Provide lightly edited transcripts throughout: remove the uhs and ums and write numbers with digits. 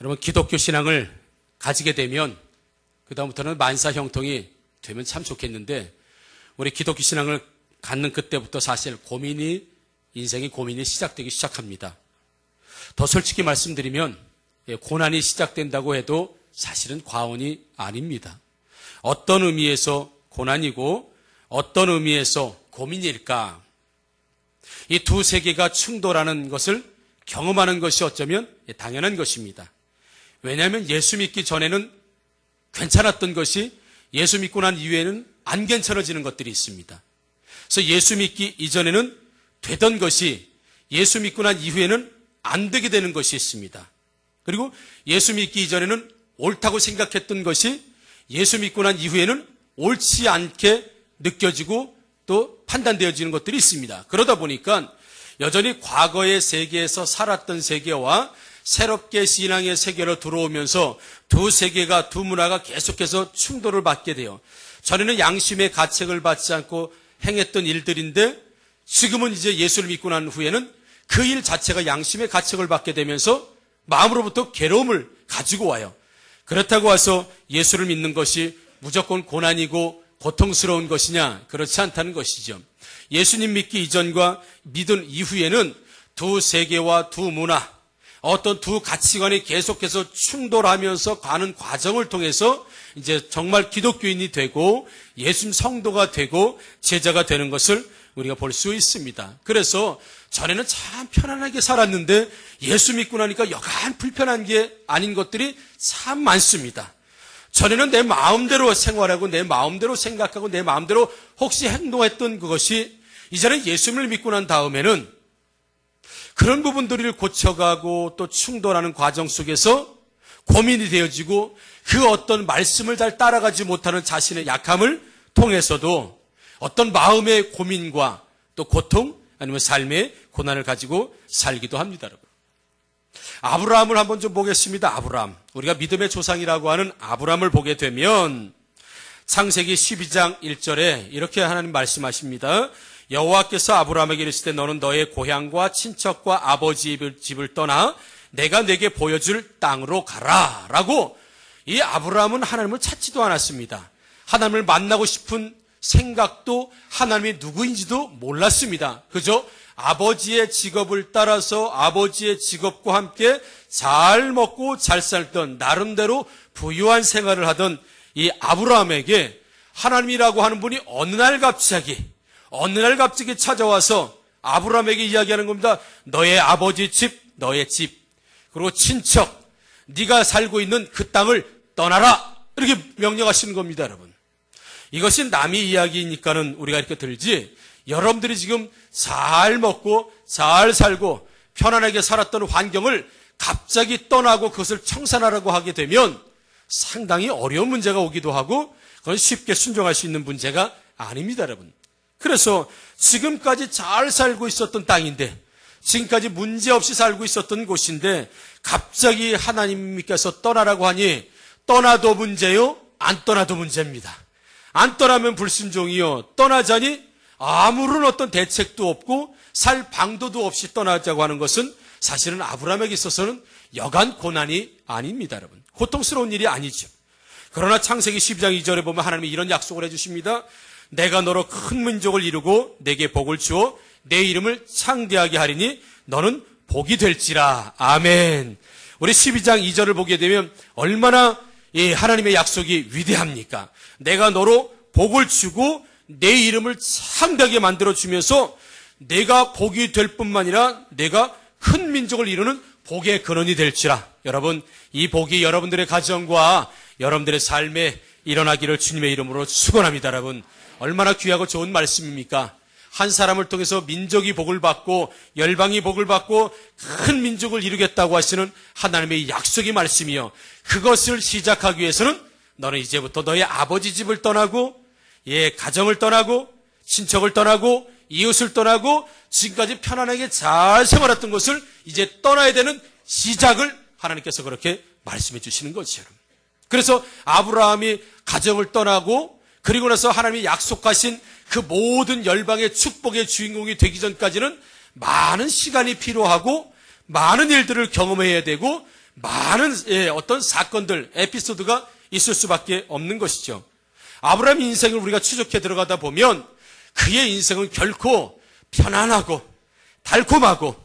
여러분, 기독교 신앙을 가지게 되면 그다음부터는 만사 형통이 되면 참 좋겠는데, 우리 기독교 신앙을 갖는 그때부터 사실 인생의 고민이 시작되기 시작합니다. 더 솔직히 말씀드리면 고난이 시작된다고 해도 사실은 과언이 아닙니다. 어떤 의미에서 고난이고 어떤 의미에서 고민일까? 이 두 세계가 충돌하는 것을 경험하는 것이 어쩌면 당연한 것입니다. 왜냐하면 예수 믿기 전에는 괜찮았던 것이 예수 믿고 난 이후에는 안 괜찮아지는 것들이 있습니다. 그래서 예수 믿기 이전에는 되던 것이 예수 믿고 난 이후에는 안 되게 되는 것이 있습니다. 그리고 예수 믿기 이전에는 옳다고 생각했던 것이 예수 믿고 난 이후에는 옳지 않게 느껴지고 또 판단되어지는 것들이 있습니다. 그러다 보니까 여전히 과거의 세계에서 살았던 세계와 새롭게 신앙의 세계로 들어오면서 두 세계가, 두 문화가 계속해서 충돌을 받게 돼요. 전에는 양심의 가책을 받지 않고 행했던 일들인데 지금은 이제 예수를 믿고 난 후에는 그 일 자체가 양심의 가책을 받게 되면서 마음으로부터 괴로움을 가지고 와요. 그렇다고 해서 예수를 믿는 것이 무조건 고난이고 고통스러운 것이냐? 그렇지 않다는 것이죠. 예수님 믿기 이전과 믿은 이후에는 두 세계와 두 문화, 어떤 두 가치관이 계속해서 충돌하면서 가는 과정을 통해서 이제 정말 기독교인이 되고 예수님 성도가 되고 제자가 되는 것을 우리가 볼 수 있습니다. 그래서 전에는 참 편안하게 살았는데 예수 믿고 나니까 여간 불편한 게 아닌 것들이 참 많습니다. 전에는 내 마음대로 생활하고 내 마음대로 생각하고 내 마음대로 혹시 행동했던 그것이 이제는 예수님을 믿고 난 다음에는 그런 부분들을 고쳐가고 또 충돌하는 과정 속에서 고민이 되어지고 그 어떤 말씀을 잘 따라가지 못하는 자신의 약함을 통해서도 어떤 마음의 고민과 또 고통 아니면 삶의 고난을 가지고 살기도 합니다, 여러분. 아브라함을 한번 좀 보겠습니다. 아브라함. 우리가 믿음의 조상이라고 하는 아브라함을 보게 되면 창세기 12장 1절에 이렇게 하나님 말씀하십니다. 여호와께서 아브라함에게 이르시되 너는 너의 고향과 친척과 아버지 집을 떠나 내가 내게 보여줄 땅으로 가라 라고 이 아브라함은 하나님을 찾지도 않았습니다. 하나님을 만나고 싶은 생각도 하나님이 누구인지도 몰랐습니다. 그저 아버지의 직업을 따라서 아버지의 직업과 함께 잘 먹고 잘 살던 나름대로 부유한 생활을 하던 이 아브라함에게 하나님이라고 하는 분이 어느 날 갑자기 찾아와서 아브라함에게 이야기하는 겁니다. 너의 아버지 집, 너의 집, 그리고 친척, 네가 살고 있는 그 땅을 떠나라 이렇게 명령하시는 겁니다, 여러분. 이것이 남의 이야기니까는 우리가 이렇게 들지, 여러분들이 지금 잘 먹고 잘 살고 편안하게 살았던 환경을 갑자기 떠나고 그것을 청산하라고 하게 되면 상당히 어려운 문제가 오기도 하고 그건 쉽게 순종할 수 있는 문제가 아닙니다, 여러분. 그래서 지금까지 잘 살고 있었던 땅인데, 지금까지 문제없이 살고 있었던 곳인데 갑자기 하나님께서 떠나라고 하니 떠나도 문제요, 안 떠나도 문제입니다. 안 떠나면 불순종이요, 떠나자니 아무런 어떤 대책도 없고 살 방도도 없이 떠나자고 하는 것은 사실은 아브라함에게 있어서는 여간 고난이 아닙니다, 여러분. 고통스러운 일이 아니죠. 그러나 창세기 12장 2절에 보면 하나님이 이런 약속을 해주십니다. 내가 너로 큰 민족을 이루고 내게 복을 주어 내 이름을 창대하게 하리니 너는 복이 될지라. 아멘. 우리 12장 2절을 보게 되면 얼마나 이 하나님의 약속이 위대합니까? 내가 너로 복을 주고 내 이름을 창대하게 만들어주면서 내가 복이 될 뿐만 아니라 내가 큰 민족을 이루는 복의 근원이 될지라. 여러분, 이 복이 여러분들의 가정과 여러분들의 삶에 일어나기를 주님의 이름으로 축원합니다. 여러분, 얼마나 귀하고 좋은 말씀입니까? 한 사람을 통해서 민족이 복을 받고 열방이 복을 받고 큰 민족을 이루겠다고 하시는 하나님의 약속의 말씀이요, 그것을 시작하기 위해서는 너는 이제부터 너의 아버지 집을 떠나고 가정을 떠나고 친척을 떠나고 이웃을 떠나고 지금까지 편안하게 잘 생활했던 것을 이제 떠나야 되는 시작을 하나님께서 그렇게 말씀해 주시는 거죠. 그래서 아브라함이 가정을 떠나고 그리고 나서 하나님이 약속하신 그 모든 열방의 축복의 주인공이 되기 전까지는 많은 시간이 필요하고 많은 일들을 경험해야 되고 많은 어떤 사건들, 에피소드가 있을 수밖에 없는 것이죠. 아브라함 인생을 우리가 추적해 들어가다 보면 그의 인생은 결코 편안하고 달콤하고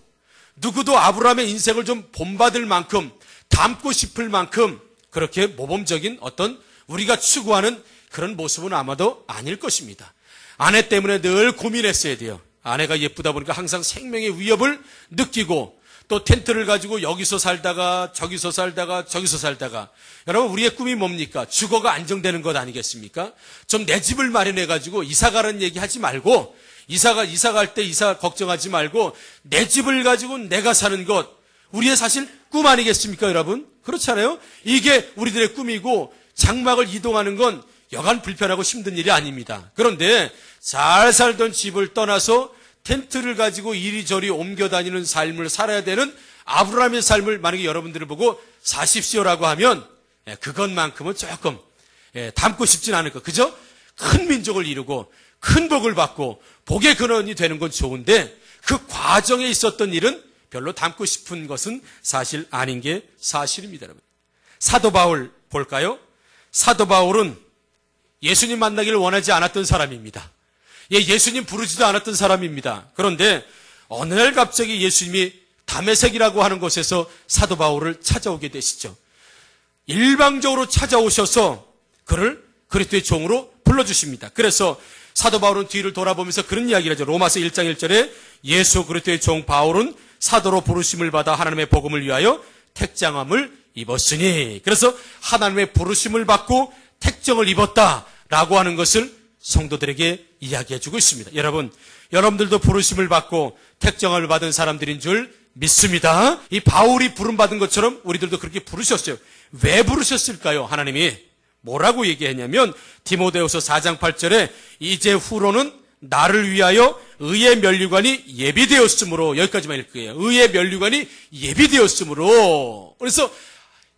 누구도 아브라함의 인생을 좀 본받을 만큼 닮고 싶을 만큼 그렇게 모범적인 어떤 우리가 추구하는 그런 모습은 아마도 아닐 것입니다. 아내 때문에 늘 고민했어야 돼요. 아내가 예쁘다 보니까 항상 생명의 위협을 느끼고 또 텐트를 가지고 여기서 살다가 저기서 살다가 저기서 살다가 여러분 우리의 꿈이 뭡니까? 주거가 안정되는 것 아니겠습니까? 좀 내 집을 마련해 가지고 이사 가라는 얘기 하지 말고 이사 갈 때 이사 걱정하지 말고 내 집을 가지고 내가 사는 것 우리의 사실 꿈 아니겠습니까 여러분? 그렇잖아요? 이게 우리들의 꿈이고 장막을 이동하는 건 여간 불편하고 힘든 일이 아닙니다. 그런데 잘 살던 집을 떠나서 텐트를 가지고 이리저리 옮겨 다니는 삶을 살아야 되는 아브라함의 삶을 만약에 여러분들을 보고 사십시오라고 하면 그것만큼은 조금 담고 싶진 않을 거. 그죠? 큰 민족을 이루고 큰 복을 받고 복의 근원이 되는 건 좋은데 그 과정에 있었던 일은 별로 담고 싶은 것은 사실 아닌 게 사실입니다. 여러분. 사도 바울 볼까요? 사도 바울은 예수님 만나기를 원하지 않았던 사람입니다. 예수님 부르지도 않았던 사람입니다. 그런데 어느 날 갑자기 예수님이 다메섹이라고 하는 곳에서 사도 바울을 찾아오게 되시죠. 일방적으로 찾아오셔서 그를 그리스도의 종으로 불러주십니다. 그래서 사도 바울은 뒤를 돌아보면서 그런 이야기를 하죠. 로마서 1장 1절에 예수 그리스도의 종 바울은 사도로 부르심을 받아 하나님의 복음을 위하여 택장함을 입었으니, 그래서 하나님의 부르심을 받고 택정을 입었다라고 하는 것을 성도들에게 이야기해주고 있습니다. 여러분들도 부르심을 받고 택정을 받은 사람들인 줄 믿습니다. 이 바울이 부름받은 것처럼 우리들도 그렇게 부르셨어요. 왜 부르셨을까요? 하나님이 뭐라고 얘기했냐면 디모데후서 4장 8절에 이제 후로는 나를 위하여 의의 면류관이 예비되었으므로, 여기까지만 읽을게요. 의의 면류관이 예비되었으므로. 그래서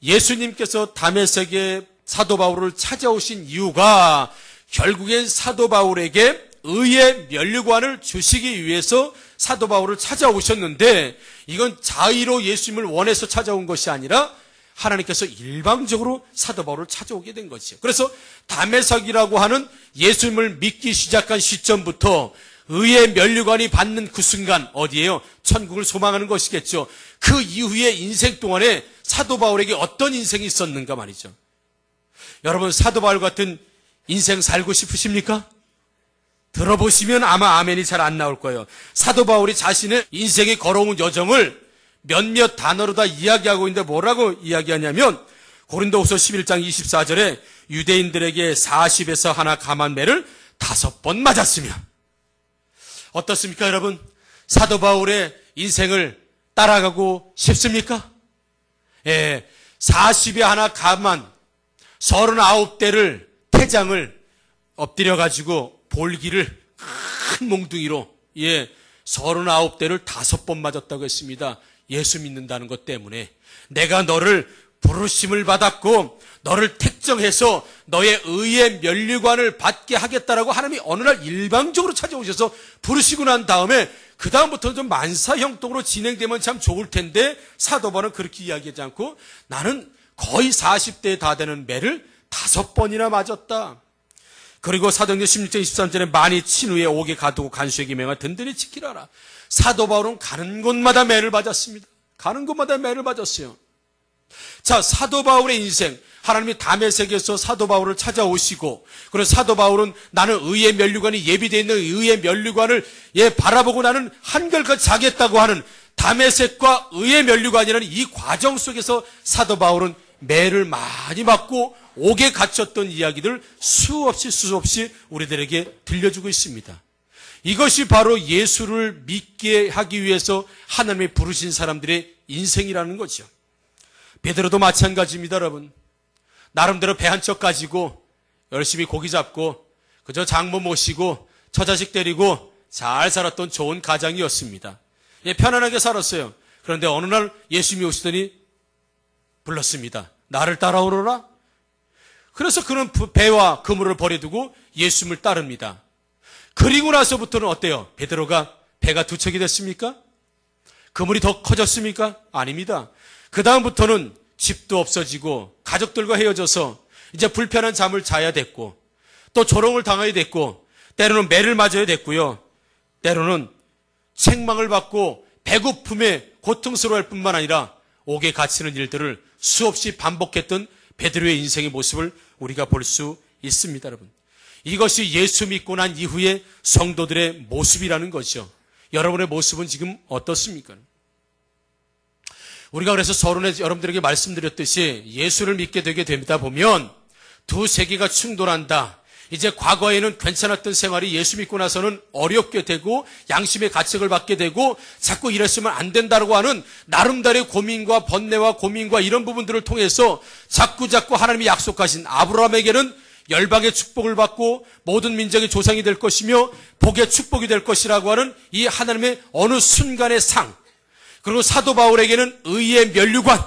예수님께서 다메섹에 사도 바울을 찾아오신 이유가 결국엔 사도 바울에게 의의 면류관을 주시기 위해서 사도 바울을 찾아오셨는데, 이건 자의로 예수님을 원해서 찾아온 것이 아니라 하나님께서 일방적으로 사도 바울을 찾아오게 된 것이죠. 그래서 다메섹이라고 하는 예수님을 믿기 시작한 시점부터 의의 면류관이 받는 그 순간 어디예요? 천국을 소망하는 것이겠죠. 그 이후의 인생 동안에 사도 바울에게 어떤 인생이 있었는가 말이죠. 여러분, 사도 바울 같은 인생 살고 싶으십니까? 들어보시면 아마 아멘이 잘 안 나올 거예요. 사도 바울이 자신의 인생의 걸어온 여정을 몇몇 단어로 다 이야기하고 있는데 뭐라고 이야기하냐면 고린도후서 11장 24절에 유대인들에게 40에서 하나 감한 매를 5번 맞았으며. 어떻습니까 여러분? 사도 바울의 인생을 따라가고 싶습니까? 40에 하나 감한 39대를 태장을 엎드려가지고 볼기를 큰 몽둥이로 39대를 5번 맞았다고 했습니다. 예수 믿는다는 것 때문에 내가 너를 부르심을 받았고 너를 택정해서 너의 의의 면류관을 받게 하겠다라고 하나님이 어느 날 일방적으로 찾아오셔서 부르시고 난 다음에 그 다음부터는 좀 만사형통으로 진행되면 참 좋을 텐데 사도 바울은 그렇게 이야기하지 않고 나는 거의 40대에 다 되는 매를 5번이나 맞았다. 그리고 사도행전 16장 23절에 많이 친 후에 옥에 가두고 간수에게 명하 든든히 지키라라. 사도 바울은 가는 곳마다 매를 맞았습니다. 가는 곳마다 매를 맞았어요. 자, 사도 바울의 인생, 하나님이 다메섹에서 사도 바울을 찾아오시고, 그래서 사도 바울은 나는 의의 면류관이 예비되어 있는 의의 면류관을 바라보고 나는 한결같이 자겠다고 하는 다메섹과 의의 면류관이라는 이 과정 속에서 사도 바울은 매를 많이 맞고 옥에 갇혔던 이야기들 수없이 우리들에게 들려주고 있습니다. 이것이 바로 예수를 믿게 하기 위해서 하나님이 부르신 사람들의 인생이라는 거죠. 베드로도 마찬가지입니다, 여러분. 나름대로 배 한 척 가지고 열심히 고기 잡고 그저 장모 모시고 처자식 데리고 잘 살았던 좋은 가장이었습니다. 편안하게 살았어요. 그런데 어느 날 예수님이 오시더니 불렀습니다. 나를 따라오너라. 그래서 그는 배와 그물을 버려두고 예수님을 따릅니다. 그리고 나서부터는 어때요? 베드로가 배가 두 척이 됐습니까? 그물이 더 커졌습니까? 아닙니다. 그 다음부터는 집도 없어지고 가족들과 헤어져서 이제 불편한 잠을 자야 됐고 또 조롱을 당해야 됐고 때로는 매를 맞아야 됐고요. 때로는 책망을 받고 배고픔에 고통스러워할 뿐만 아니라 옥에 갇히는 일들을 수없이 반복했던 베드로의 인생의 모습을 우리가 볼 수 있습니다, 여러분. 이것이 예수 믿고 난 이후의 성도들의 모습이라는 것이죠. 여러분의 모습은 지금 어떻습니까? 우리가 그래서 서론에 여러분들에게 말씀드렸듯이 예수를 믿게 되게 됩니다 보면 두 세계가 충돌한다. 이제 과거에는 괜찮았던 생활이 예수 믿고 나서는 어렵게 되고 양심의 가책을 받게 되고 자꾸 이랬으면 안 된다고 하는 나름대로의 고민과 번뇌와 고민과 이런 부분들을 통해서 자꾸 하나님이 약속하신 아브라함에게는 열방의 축복을 받고 모든 민족의 조상이 될 것이며 복의 축복이 될 것이라고 하는 이 하나님의 어느 순간의 상, 그리고 사도 바울에게는 의의 면류관,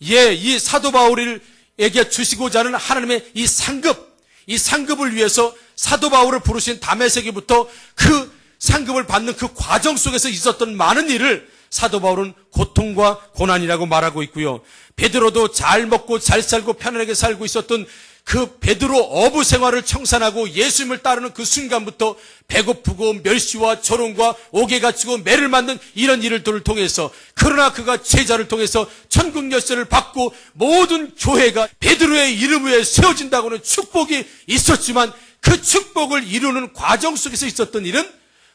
이 사도 바울에게 주시고자 하는 하나님의 이 상급을 위해서 사도 바울을 부르신 다메섹에부터 그 상급을 받는 그 과정 속에서 있었던 많은 일을 사도 바울은 고통과 고난이라고 말하고 있고요. 베드로도 잘 먹고 잘 살고 편안하게 살고 있었던 그 베드로 어부 생활을 청산하고 예수님을 따르는 그 순간부터 배고프고 멸시와 조롱과 옥에 갇히고 매를 맞는 이런 일들을 통해서, 그러나 그가 제자를 통해서 천국 열쇠를 받고 모든 교회가 베드로의 이름 위에 세워진다고 하는 축복이 있었지만 그 축복을 이루는 과정 속에서 있었던 일은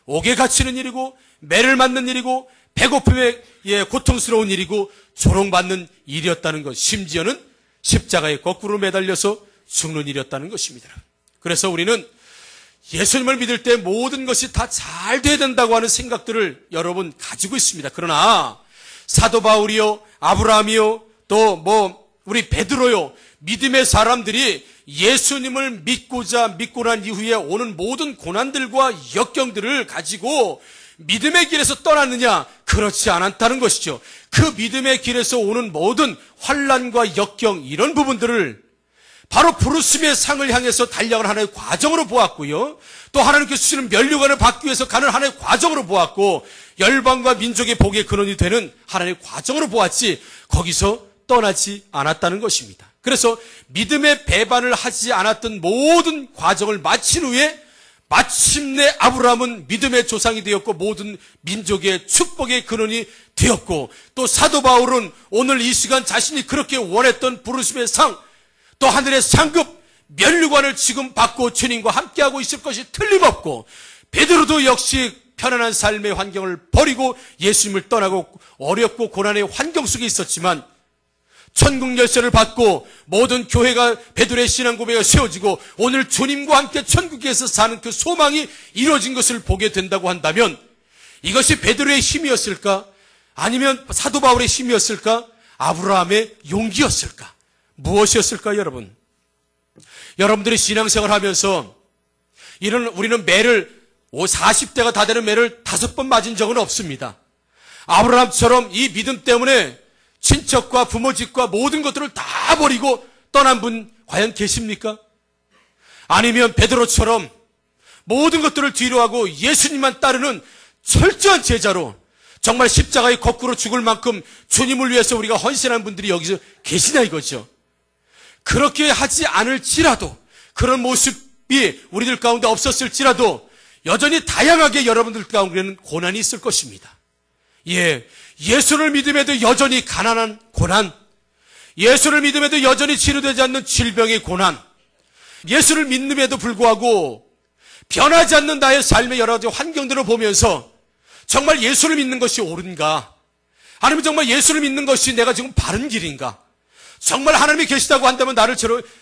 옥에 갇히는 일이고 매를 맞는 일이고 배고픔에 고통스러운 일이고 조롱받는 일이었다는 것, 심지어는 십자가에 거꾸로 매달려서 죽는 일이었다는 것입니다. 그래서 우리는 예수님을 믿을 때 모든 것이 다 잘 돼야 된다고 하는 생각들을 여러분 가지고 있습니다. 그러나 사도 바울이요, 아브라함이요, 또 우리 베드로요, 믿음의 사람들이 예수님을 믿고 난 이후에 오는 모든 고난들과 역경들을 가지고 믿음의 길에서 떠났느냐? 그렇지 않았다는 것이죠. 그 믿음의 길에서 오는 모든 환난과 역경, 이런 부분들을 바로 부르심의 상을 향해서 달려가는 하나의 과정으로 보았고요. 또 하나님께서 주시는 면류관을 받기 위해서 가는 하나의 과정으로 보았고, 열방과 민족의 복의 근원이 되는 하나님의 과정으로 보았지 거기서 떠나지 않았다는 것입니다. 그래서 믿음의 배반을 하지 않았던 모든 과정을 마친 후에 마침내 아브라함은 믿음의 조상이 되었고 모든 민족의 축복의 근원이 되었고, 또 사도 바울은 오늘 이 시간 자신이 그렇게 원했던 부르심의 상, 또 하늘의 상급 면류관을 지금 받고 주님과 함께하고 있을 것이 틀림없고, 베드로도 역시 편안한 삶의 환경을 버리고 예수님을 떠나고 어렵고 고난의 환경 속에 있었지만 천국 열쇠를 받고 모든 교회가 베드로의 신앙 고백이 세워지고 오늘 주님과 함께 천국에서 사는 그 소망이 이루어진 것을 보게 된다고 한다면, 이것이 베드로의 힘이었을까? 아니면 사도 바울의 힘이었을까? 아브라함의 용기였을까? 무엇이었을까요, 여러분? 여러분들이 신앙생활 하면서 우리는 매를 40대가 다 되는 매를 5번 맞은 적은 없습니다. 아브라함처럼 이 믿음 때문에 친척과 부모 집과 모든 것들을 다 버리고 떠난 분 과연 계십니까? 아니면 베드로처럼 모든 것들을 뒤로하고 예수님만 따르는 철저한 제자로 정말 십자가에 거꾸로 죽을 만큼 주님을 위해서 우리가 헌신한 분들이 여기서 계시냐 이거죠. 그렇게 하지 않을지라도, 그런 모습이 우리들 가운데 없었을지라도 여전히 다양하게 여러분들 가운데는 고난이 있을 것입니다. 예수를 믿음에도 여전히 가난한 고난, 예수를 믿음에도 여전히 치료되지 않는 질병의 고난, 예수를 믿음에도 불구하고 변하지 않는 나의 삶의 여러 가지 환경들을 보면서 정말 예수를 믿는 것이 옳은가? 아니면 정말 예수를 믿는 것이 내가 지금 바른 길인가? 정말 하나님이 계시다고 한다면 나를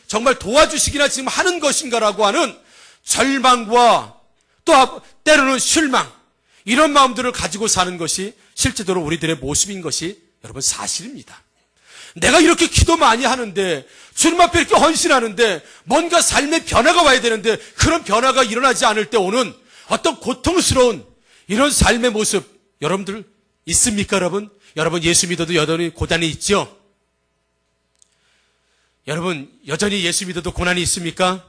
정말 도와주시기나 지금 하는 것인가라고 하는 절망과 또 때로는 실망, 이런 마음들을 가지고 사는 것이 실제로 우리들의 모습인 것이 여러분 사실입니다. 내가 이렇게 기도 많이 하는데, 주님 앞에 이렇게 헌신하는데 뭔가 삶의 변화가 와야 되는데 그런 변화가 일어나지 않을 때 오는 어떤 고통스러운 이런 삶의 모습 여러분들 있습니까? 여러분 예수 믿어도 여전히 고난이 있죠? 여러분 여전히 예수 믿어도 고난이 있습니까?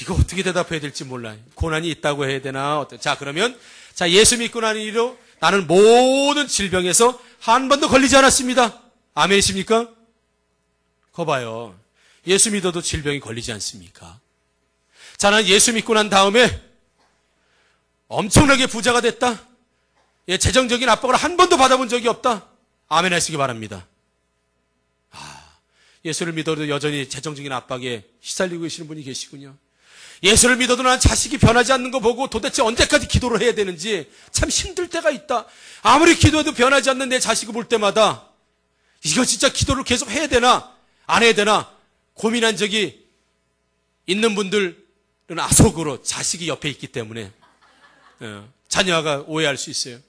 이거 어떻게 대답해야 될지 몰라요. 고난이 있다고 해야 되나? 자, 그러면 자, 예수 믿고 난 이후로 나는 모든 질병에서 한 번도 걸리지 않았습니다. 아멘이십니까? 거 봐요. 예수 믿어도 질병이 걸리지 않습니까? 자, 나는 예수 믿고 난 다음에 엄청나게 부자가 됐다. 예, 재정적인 압박을 한 번도 받아본 적이 없다. 아멘 하시기 바랍니다. 예수를 믿어도 여전히 재정적인 압박에 시달리고 계시는 분이 계시군요. 예수를 믿어도 난 자식이 변하지 않는 거 보고 도대체 언제까지 기도를 해야 되는지 참 힘들 때가 있다. 아무리 기도해도 변하지 않는 내 자식을 볼 때마다 이거 진짜 기도를 계속 해야 되나 안 해야 되나 고민한 적이 있는 분들은 아속으로 자식이 옆에 있기 때문에 자녀가 오해할 수 있어요.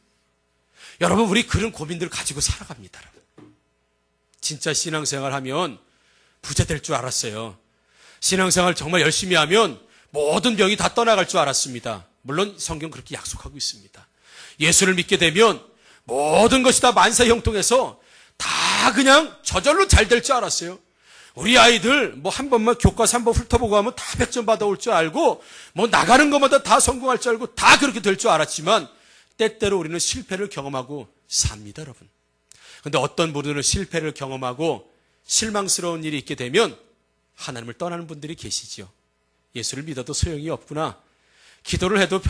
여러분, 우리 그런 고민들을 가지고 살아갑니다. 진짜 신앙생활 하면 부자 될 줄 알았어요. 신앙생활 정말 열심히 하면 모든 병이 다 떠나갈 줄 알았습니다. 물론 성경 그렇게 약속하고 있습니다. 예수를 믿게 되면 모든 것이 다 만사형통해서 다 그냥 저절로 잘 될 줄 알았어요. 우리 아이들 뭐 한 번만 교과서 한 번 훑어보고 하면 다 100점 받아올 줄 알고 뭐 나가는 것마다 다 성공할 줄 알고 다 그렇게 될 줄 알았지만 때때로 우리는 실패를 경험하고 삽니다, 여러분. 그런데 어떤 분들은 실패를 경험하고 실망스러운 일이 있게 되면 하나님을 떠나는 분들이 계시지요. 예수를 믿어도 소용이 없구나. 기도를 해도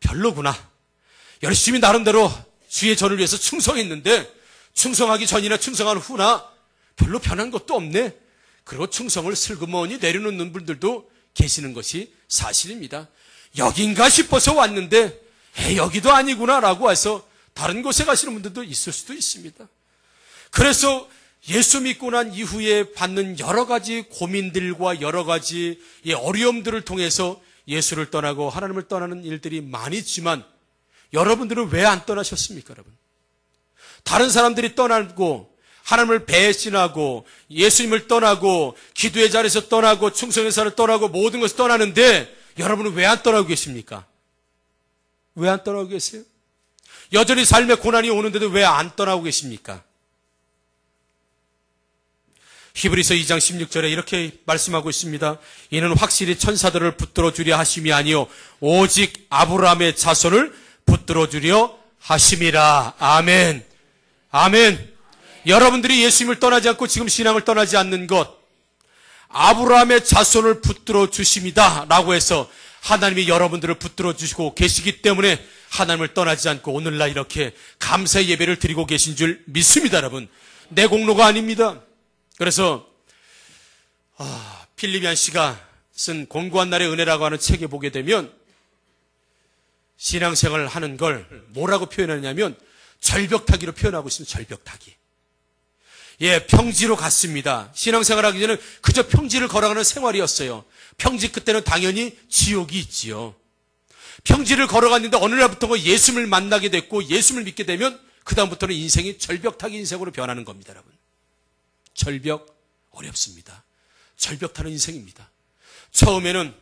별로구나. 열심히 나름대로 주의 전을 위해서 충성했는데 충성하기 전이나 충성한 후나 별로 변한 것도 없네. 그리고 충성을 슬그머니 내려놓는 분들도 계시는 것이 사실입니다. 여긴가 싶어서 왔는데 여기도 아니구나 라고 해서 다른 곳에 가시는 분들도 있을 수도 있습니다. 그래서 예수 믿고 난 이후에 받는 여러 가지 고민들과 여러 가지 어려움들을 통해서 예수를 떠나고 하나님을 떠나는 일들이 많이 있지만 여러분들은 왜 안 떠나셨습니까, 여러분? 다른 사람들이 떠나고 하나님을 배신하고 예수님을 떠나고 기도의 자리에서 떠나고 충성의 자리를 떠나고 모든 것을 떠나는데 여러분은 왜 안 떠나고 계십니까? 왜 안 떠나고 계세요? 여전히 삶에 고난이 오는데도 왜 안 떠나고 계십니까? 히브리서 2장 16절에 이렇게 말씀하고 있습니다. 이는 확실히 천사들을 붙들어 주려 하심이 아니요 오직 아브라함의 자손을 붙들어 주려 하심이라. 아멘. 아멘. 여러분들이 예수님을 떠나지 않고 지금 신앙을 떠나지 않는 것, 아브라함의 자손을 붙들어 주심이다 라고 해서 하나님이 여러분들을 붙들어 주시고 계시기 때문에 하나님을 떠나지 않고 오늘날 이렇게 감사의 예배를 드리고 계신 줄 믿습니다, 여러분. 내 공로가 아닙니다. 그래서 필리비안 씨가 쓴 공고한 날의 은혜라고 하는 책에 보게 되면 신앙생활을 하는 걸 뭐라고 표현하냐면 절벽타기로 표현하고 있습니다. 절벽타기. 예, 평지로 갔습니다. 신앙생활 하기 전에는 그저 평지를 걸어가는 생활이었어요. 평지 끝에는 당연히 지옥이 있지요. 평지를 걸어갔는데 어느 날부터 예수님을 만나게 됐고 예수님을 믿게 되면 그 다음부터는 인생이 절벽타기 인생으로 변하는 겁니다, 여러분. 절벽 어렵습니다. 절벽 타는 인생입니다. 처음에는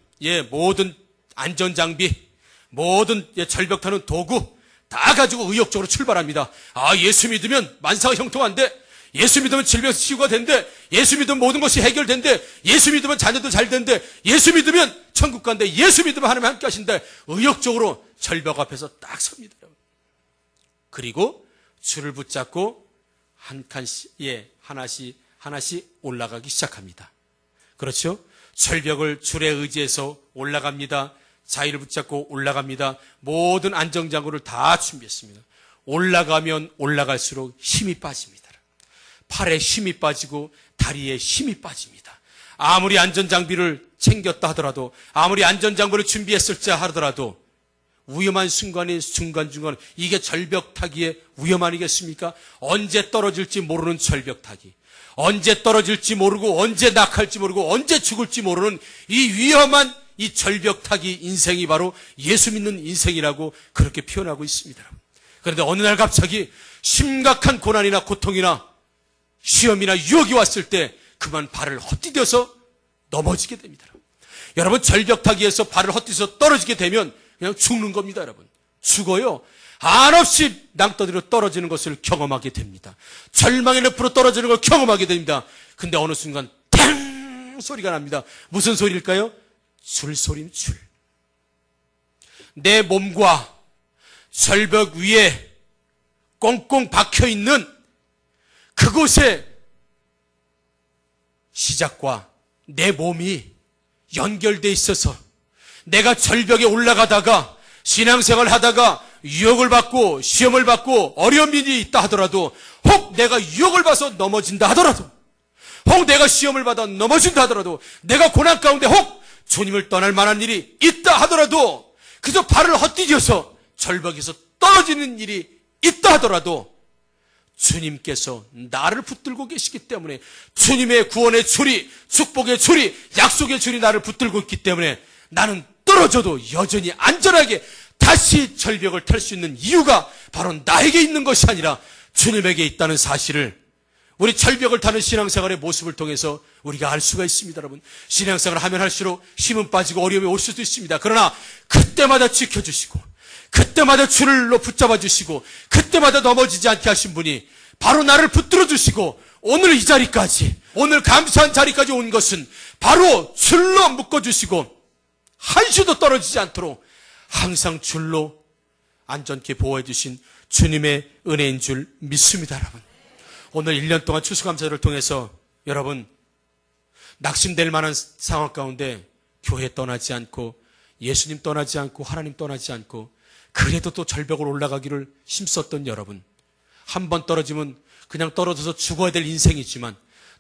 모든 안전장비, 모든 절벽 타는 도구 다 가지고 의욕적으로 출발합니다. 예수 믿으면 만사가 형통한데, 예수 믿으면 질병 치유가 된대, 예수 믿으면 모든 것이 해결된대, 예수 믿으면 자녀도 잘 된대, 예수 믿으면 천국 간대, 예수 믿으면 하나님 함께 하신대. 의욕적으로 절벽 앞에서 딱 섭니다. 그리고 줄을 붙잡고 한 칸씩, 하나씩 올라가기 시작합니다. 그렇죠? 절벽을 줄에 의지해서 올라갑니다. 자위를 붙잡고 올라갑니다. 모든 안정장구를 다 준비했습니다. 올라가면 올라갈수록 힘이 빠집니다. 팔에 힘이 빠지고 다리에 힘이 빠집니다. 아무리 안전장비를 챙겼다 하더라도, 아무리 안전장구를 준비했을지 하더라도 위험한 순간이 중간중간, 이게 절벽타기의 위험 아니겠습니까? 언제 떨어질지 모르는 절벽타기, 언제 떨어질지 모르고 언제 낙할지 모르고 언제 죽을지 모르는 이 위험한 이 절벽타기 인생이 바로 예수 믿는 인생이라고 그렇게 표현하고 있습니다. 그런데 어느 날 갑자기 심각한 고난이나 고통이나 시험이나 유혹이 왔을 때 그만 발을 헛디뎌서 넘어지게 됩니다. 여러분, 절벽타기에서 발을 헛디뎌서 떨어지게 되면 그냥 죽는 겁니다, 여러분. 죽어요. 한없이 낭떠러지로 떨어지는 것을 경험하게 됩니다. 절망의 늪으로 떨어지는 걸 경험하게 됩니다. 근데 어느 순간 탕 소리가 납니다. 무슨 소리일까요? 줄 소리는 줄. 내 몸과 절벽 위에 꽁꽁 박혀 있는 그곳에 시작과 내 몸이 연결되어 있어서 내가 절벽에 올라가다가 신앙생활 하다가 유혹을 받고 시험을 받고 어려운 일이 있다 하더라도, 혹 내가 유혹을 받아서 넘어진다 하더라도, 혹 내가 시험을 받아 넘어진다 하더라도, 내가 고난 가운데 혹 주님을 떠날 만한 일이 있다 하더라도, 그저 발을 헛디뎌서 절벽에서 떨어지는 일이 있다 하더라도 주님께서 나를 붙들고 계시기 때문에, 주님의 구원의 줄이, 축복의 줄이, 약속의 줄이 나를 붙들고 있기 때문에 나는 떨어져도 여전히 안전하게 다시 절벽을 탈 수 있는 이유가 바로 나에게 있는 것이 아니라 주님에게 있다는 사실을 우리 절벽을 타는 신앙생활의 모습을 통해서 우리가 알 수가 있습니다. 여러분, 신앙생활을 하면 할수록 힘은 빠지고 어려움이 올 수도 있습니다. 그러나 그때마다 지켜주시고, 그때마다 줄로 붙잡아 주시고, 그때마다 넘어지지 않게 하신 분이 바로 나를 붙들어 주시고, 오늘 이 자리까지, 오늘 감사한 자리까지 온 것은 바로 줄로 묶어 주시고 한시도 떨어지지 않도록 항상 줄로 안전케 보호해 주신 주님의 은혜인 줄 믿습니다. 여러분, 오늘 1년 동안 추수감사를 통해서 여러분 낙심될 만한 상황 가운데 교회 떠나지 않고, 예수님 떠나지 않고, 하나님 떠나지 않고, 그래도 또 절벽을 올라가기를 힘썼던 여러분, 한 번 떨어지면 그냥 떨어져서 죽어야 될 인생이지만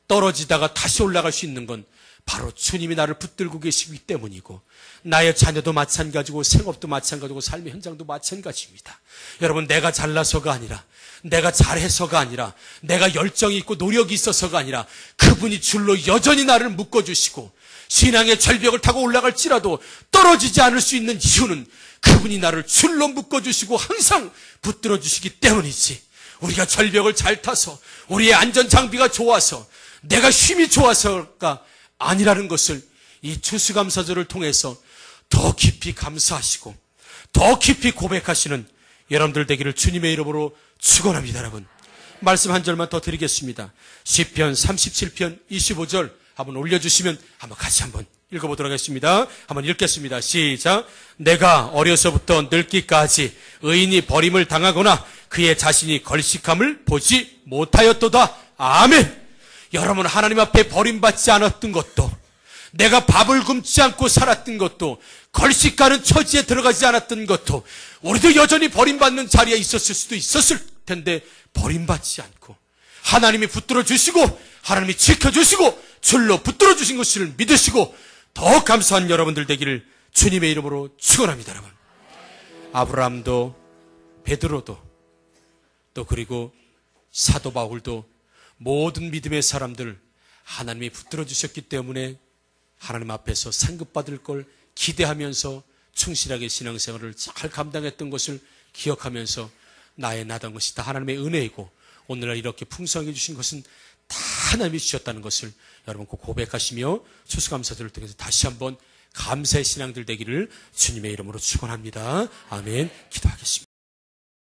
떨어지다가 다시 올라갈 수 있는 건 바로 주님이 나를 붙들고 계시기 때문이고, 나의 자녀도 마찬가지고, 생업도 마찬가지고, 삶의 현장도 마찬가지입니다. 여러분, 내가 잘나서가 아니라, 내가 잘해서가 아니라, 내가 열정이 있고 노력이 있어서가 아니라, 그분이 줄로 여전히 나를 묶어주시고 신앙의 절벽을 타고 올라갈지라도 떨어지지 않을 수 있는 이유는 그분이 나를 줄로 묶어주시고 항상 붙들어주시기 때문이지, 우리가 절벽을 잘 타서 우리의 안전장비가 좋아서 내가 힘이 좋아서가 아니라는 것을 이 추수감사절을 통해서 더 깊이 감사하시고 더 깊이 고백하시는 여러분들 되기를 주님의 이름으로 축원합니다. 여러분, 말씀 한 절만 더 드리겠습니다. 시편 37편 25절 한번 올려주시면 한번 같이 한번 읽어보도록 하겠습니다. 한번 읽겠습니다. 시작. 내가 어려서부터 늙기까지 의인이 버림을 당하거나 그의 자신이 걸식함을 보지 못하였도다. 아멘. 여러분, 하나님 앞에 버림받지 않았던 것도, 내가 밥을 굶지 않고 살았던 것도, 걸식하는 처지에 들어가지 않았던 것도, 우리도 여전히 버림받는 자리에 있었을 수도 있었을 텐데 버림받지 않고 하나님이 붙들어 주시고 하나님이 지켜주시고 줄로 붙들어 주신 것을 믿으시고 더 감사한 여러분들 되기를 주님의 이름으로 축원합니다. 여러분, 아브라함도 베드로도 또 그리고 사도 바울도 모든 믿음의 사람들 하나님이 붙들어 주셨기 때문에 하나님 앞에서 상급받을 걸 기대하면서 충실하게 신앙생활을 잘 감당했던 것을 기억하면서 나의 나던 것이 다 하나님의 은혜이고 오늘날 이렇게 풍성해 주신 것은 다 하나님이 주셨다는 것을 여러분 꼭 고백하시며 추수감사절을 통해서 다시 한번 감사의 신앙들 되기를 주님의 이름으로 축원합니다. 아멘. 기도하겠습니다.